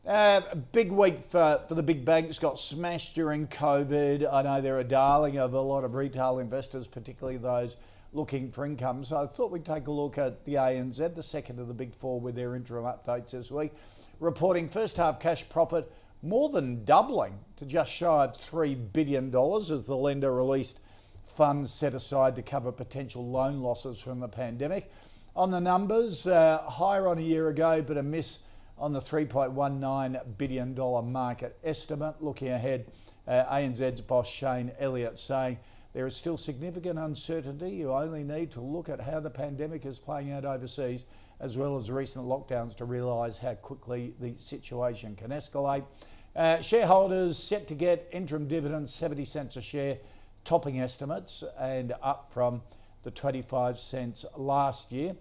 Big week for the big banks. Got smashed during COVID. I know they're a darling of a lot of retail investors, particularly those looking for income. So I thought we'd take a look at the ANZ, the second of the big four, with their interim updates this week, reporting first half cash profit more than doubling to just shy of $3 billion as the lender released funds set aside to cover potential loan losses from the pandemic. On the numbers, higher on a year ago, but a miss on the $3.19 billion market estimate. Looking ahead, ANZ's boss Shane Elliott saying there is still significant uncertainty. You only need to look at how the pandemic is playing out overseas, as well as recent lockdowns, to realise how quickly the situation can escalate. Shareholders set to get interim dividends 70 cents a share, topping estimates and up from the 25 cents last year.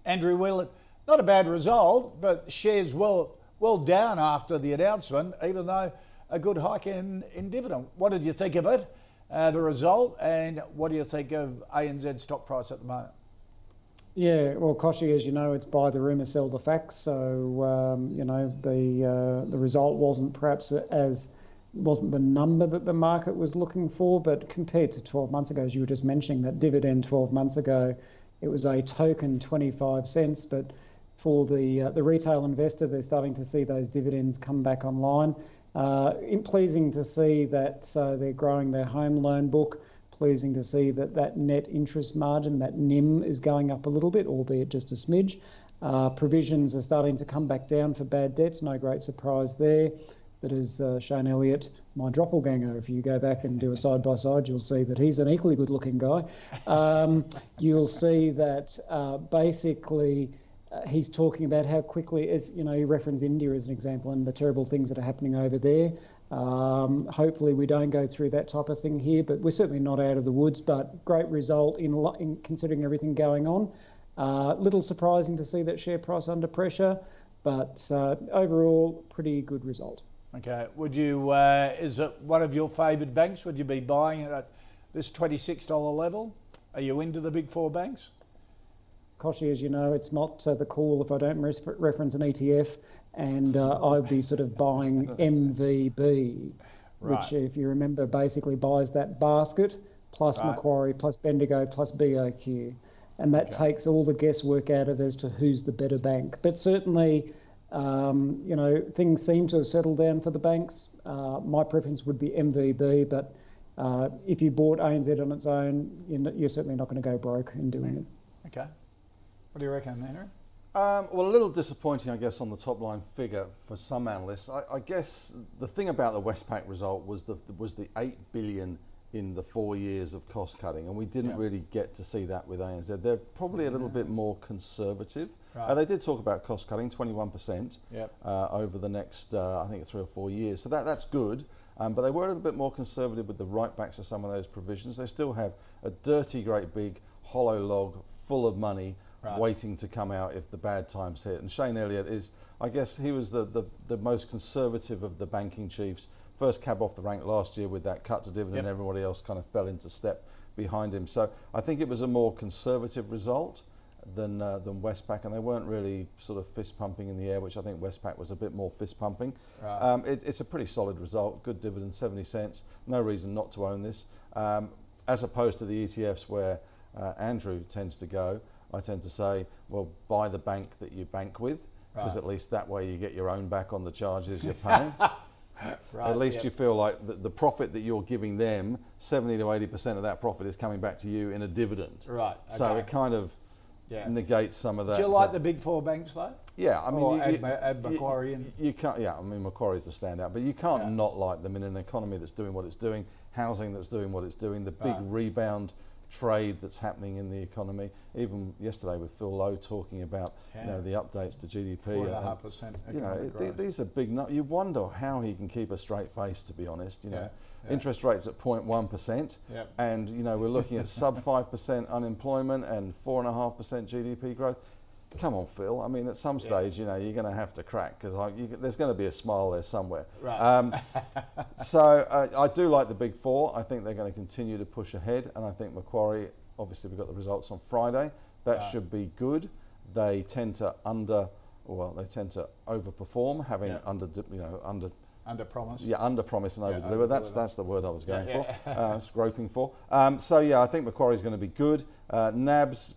Andrew Weilandt, not a bad result, but shares well down after the announcement, even though a good hike in dividend. What did you think of it, the result, and what do you think of ANZ stock price at the moment? Yeah, well, Koshy, as you know, it's buy the rumour, sell the facts. So, the result wasn't the number that the market was looking for, but compared to 12 months ago, as you were just mentioning, that dividend 12 months ago, it was a token 25 cents. But for the retail investor, they're starting to see those dividends come back online. Pleasing to see that they're growing their home loan book. Pleasing to see that net interest margin, that NIM, is going up a little bit, albeit just a smidge. Provisions are starting to come back down for bad debts, no great surprise there. But as Shane Elliott, my doppelganger, if you go back and do a side-by-side, you'll see that he's an equally good-looking guy. You'll see that basically he's talking about how quickly, as you know, he referenced India as an example and the terrible things that are happening over there. Hopefully we don't go through that type of thing here, but we're certainly not out of the woods. But great result in considering everything going on. Little surprising to see that share price under pressure, but overall pretty good result. Okay, would you? Is it one of your favoured banks? Would you be buying it at this $26 level? Are you into the big four banks? Koshy, as you know, it's not the call if I don't reference an ETF, and I'd be sort of buying MVB, right, which, if you remember, basically buys that basket plus right, Macquarie plus Bendigo plus BOQ, and that takes all the guesswork out of as to who's the better bank. But certainly, things seem to have settled down for the banks. My preference would be MVB, but if you bought ANZ on its own, you're certainly not going to go broke in doing it. Okay. What do you reckon, Henry? Well, a little disappointing, I guess, on the top line figure for some analysts. I guess the thing about the Westpac result was the $8 billion in the 4 years of cost cutting, and we didn't really get to see that with ANZ. They're probably a little bit more conservative. Right. They did talk about cost cutting, 21% over the next, I think, 3 or 4 years. So that's good. But they were a little bit more conservative with the write-backs of some of those provisions. They still have a dirty, great big hollow log full of money waiting to come out if the bad times hit. And Shane Elliott is, I guess, he was the most conservative of the banking chiefs. First cab off the rank last year with that cut to dividend. Everybody else kind of fell into step behind him. So I think it was a more conservative result than Westpac, and they weren't really sort of fist pumping in the air, which I think Westpac was a bit more fist pumping. Right. It's a pretty solid result, good dividend, 70 cents. No reason not to own this, as opposed to the ETFs where Andrew tends to go. I tend to say, well, buy the bank that you bank with, because at least that way you get your own back on the charges you're paying. Right, at least you feel like the profit that you're giving them, 70 to 80% of that profit is coming back to you in a dividend. Right. Okay. So it kind of negates some of that. Do you like the big four banks though? Yeah, I mean, add Macquarie in. You can't. Yeah, I mean, Macquarie's the standout, but you can't not like them in an economy that's doing what it's doing, housing that's doing what it's doing, the big rebound trade that's happening in the economy. Even yesterday with Phil Lowe talking about the updates to GDP. 4.5%. These are big numbers. You wonder how he can keep a straight face, to be honest. Interest rates at 0.1%, and we're looking at sub 5% unemployment and 4.5% GDP growth. Come on, Phil. I mean, at some stage, you're going to have to crack, because there's going to be a smile there somewhere. Right. So I do like the big four. I think they're going to continue to push ahead, and I think Macquarie, obviously we've got the results on Friday. That should be good. They tend to well, they tend to overperform, having under Under-promise. Yeah, under-promise and over-deliver. over-deliver. That's the word I was going for. It's groping for. So yeah, I think Macquarie's going to be good. NABs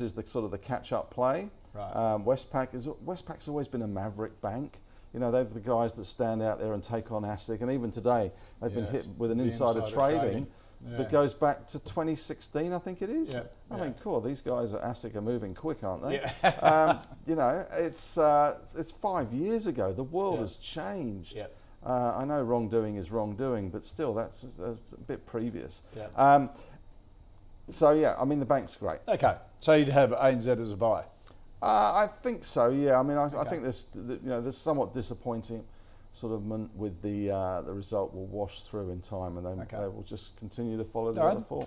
is the sort of the catch-up play. Right. Westpac's always been a maverick bank. You know, they're the guys that stand out there and take on ASIC, and even today they've been hit with an insider trading. That goes back to 2016, I think it is. I mean, cool. These guys at ASIC are moving quick, aren't they? You know, it's 5 years ago. The world has changed. I know wrongdoing is wrongdoing, but still, that's a bit previous. So yeah, I mean, the bank's great. Okay, so you'd have ANZ as a buy. I think so. Yeah. I mean, I think there's somewhat disappointing sort of with the result will wash through in time, and then they will just continue to follow the other four.